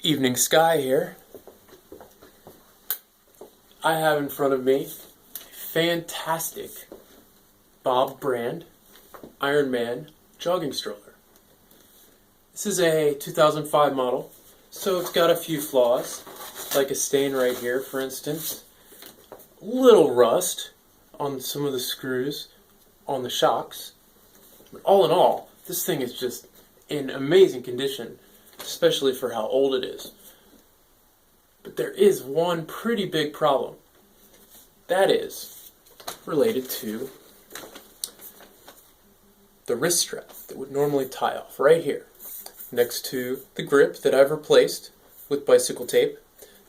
Evening sky here. I have in front of me a fantastic Bob brand Iron Man jogging stroller. This is a 2005 model, so it's got a few flaws, like a stain right here, for instance. A little rust on some of the screws on the shocks. But all in all, this thing is just in amazing condition, especially for how old it is. But there is one pretty big problem. That is related to the wrist strap that would normally tie off right here, next to the grip that I've replaced with bicycle tape.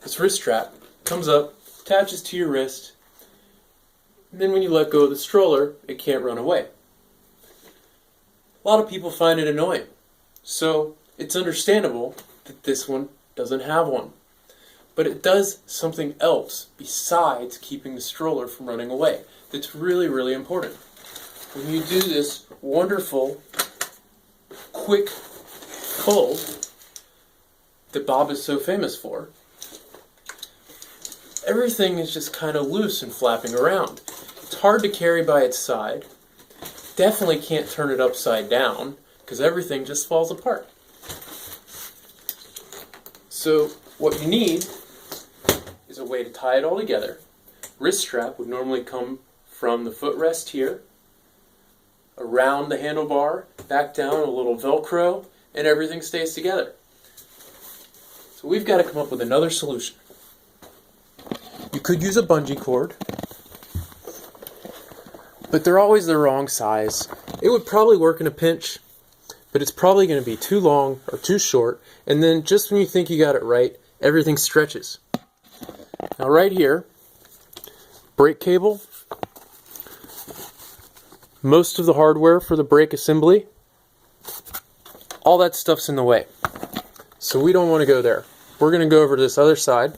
This wrist strap comes up, attaches to your wrist, and then when you let go of the stroller, it can't run away. A lot of people find it annoying, so it's understandable that this one doesn't have one. But it does something else besides keeping the stroller from running away that's really, really important. When you do this wonderful, quick pull that Bob is so famous for, everything is just kind of loose and flapping around. It's hard to carry by its side. Definitely can't turn it upside down because everything just falls apart. So what you need is a way to tie it all together. Wrist strap would normally come from the footrest here, around the handlebar, back down, a little Velcro, and everything stays together. So we've got to come up with another solution. You could use a bungee cord, but they're always the wrong size. It would probably work in a pinch, but it's probably going to be too long or too short, and then just when you think you got it right, everything stretches. Now right here, brake cable, most of the hardware for the brake assembly, all that stuff's in the way. So we don't want to go there. We're going to go over to this other side.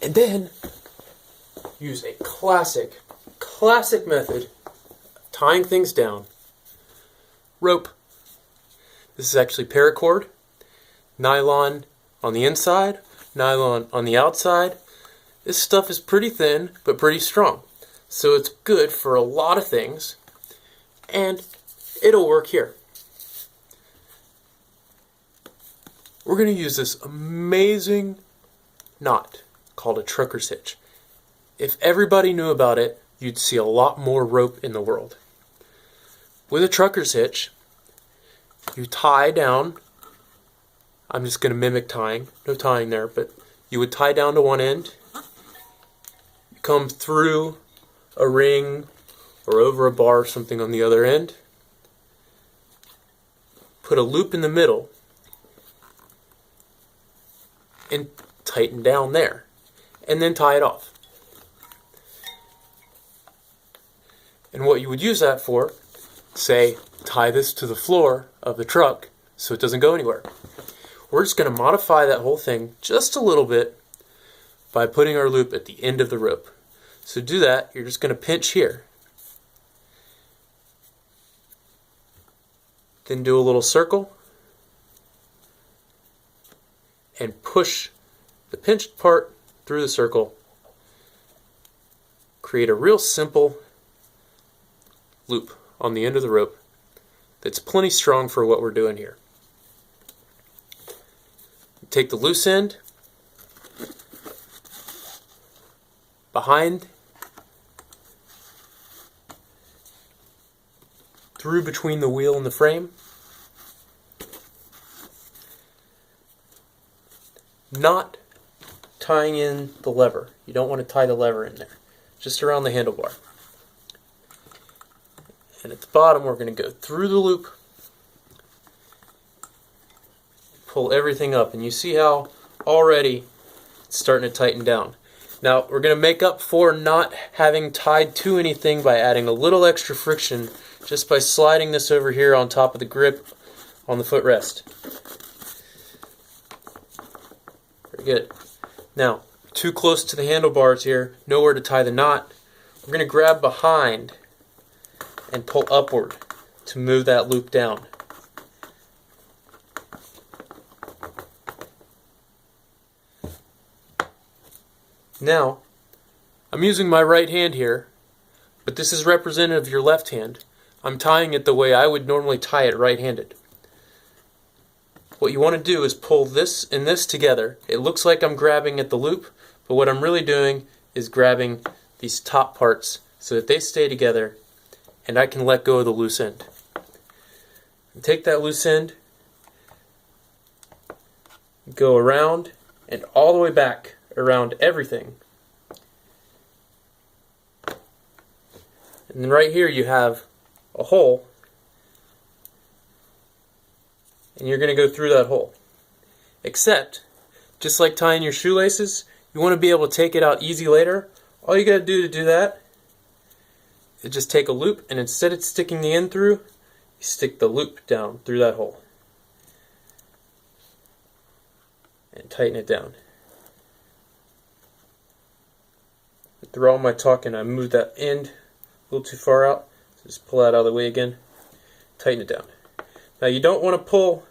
And then use a classic method of tying things down. Rope. This is actually paracord, nylon on the inside, nylon on the outside. This stuff is pretty thin, but pretty strong. So it's good for a lot of things, and it'll work here. We're going to use this amazing knot called a trucker's hitch. If everybody knew about it, you'd see a lot more rope in the world. With a trucker's hitch, you tie down. I'm just going to mimic tying. No tying there, but you would tie down to one end, come through a ring or over a bar or something on the other end, put a loop in the middle, and tighten down there, and then tie it off. And what you would use that for, say, tie this to the floor of the truck so it doesn't go anywhere. We're just going to modify that whole thing just a little bit by putting our loop at the end of the rope. So to do that, you're just going to pinch here. Then do a little circle and push the pinched part through the circle. Create a real simple loop on the end of the rope that's plenty strong for what we're doing here. Take the loose end behind, through between the wheel and the frame, not tying in the lever. You don't want to tie the lever in there, just around the handlebar. And at the bottom, we're going to go through the loop, pull everything up, and you see how already it's starting to tighten down. Now, we're going to make up for not having tied to anything by adding a little extra friction just by sliding this over here on top of the grip on the footrest. Very good. Now, too close to the handlebars here, nowhere to tie the knot. We're going to grab behind and pull upward to move that loop down. Now, I'm using my right hand here, but this is representative of your left hand. I'm tying it the way I would normally tie it right-handed. What you want to do is pull this and this together. It looks like I'm grabbing at the loop, but what I'm really doing is grabbing these top parts so that they stay together and I can let go of the loose end. Take that loose end, go around and all the way back around everything. And then right here you have a hole, and you're going to go through that hole. Except, just like tying your shoelaces, you want to be able to take it out easy later. All you got to do that is just take a loop, and instead of sticking the end through, you stick the loop down through that hole. And tighten it down. Through all my talking, I moved that end a little too far out. So just pull that out of the way again. Tighten it down. Now you don't want to pull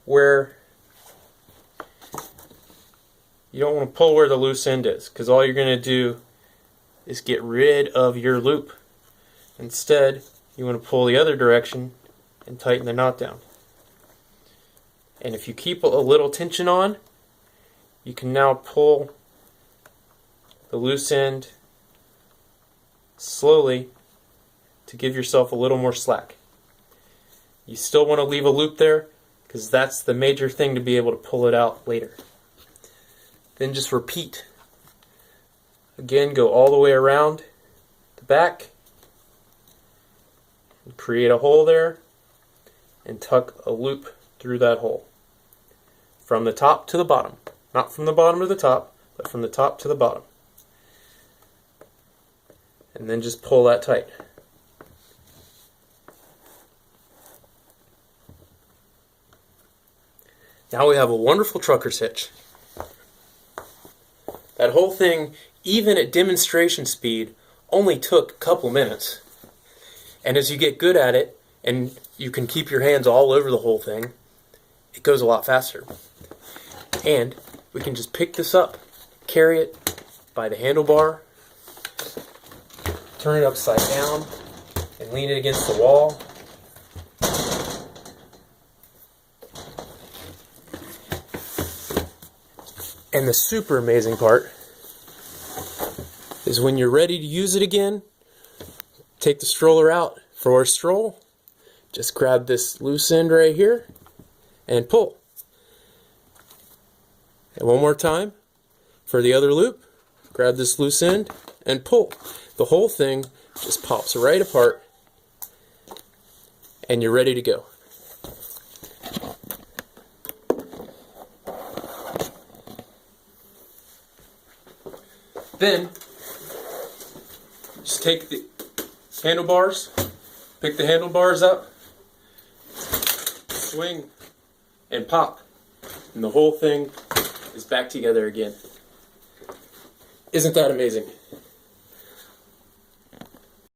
where the loose end is, because all you're going to do is get rid of your loop. Instead, you want to pull the other direction and tighten the knot down. And if you keep a little tension on, you can now pull the loose end slowly to give yourself a little more slack. You still want to leave a loop there because that's the major thing to be able to pull it out later. Then just repeat. Again, go all the way around the back, and create a hole there, and tuck a loop through that hole. From the top to the bottom. Not from the bottom to the top, but from the top to the bottom. And then just pull that tight. Now we have a wonderful trucker's hitch. That whole thing, even at demonstration speed, only took a couple minutes. And as you get good at it, and you can keep your hands all over the whole thing, it goes a lot faster. And we can just pick this up, carry it by the handlebar, turn it upside down, and lean it against the wall. And the super amazing part is when you're ready to use it again, take the stroller out for a stroll, just grab this loose end right here and pull. And one more time for the other loop, grab this loose end and pull. The whole thing just pops right apart and you're ready to go. Then, just take the handlebars, pick the handlebars up, swing, and pop. And the whole thing is back together again. Isn't that amazing?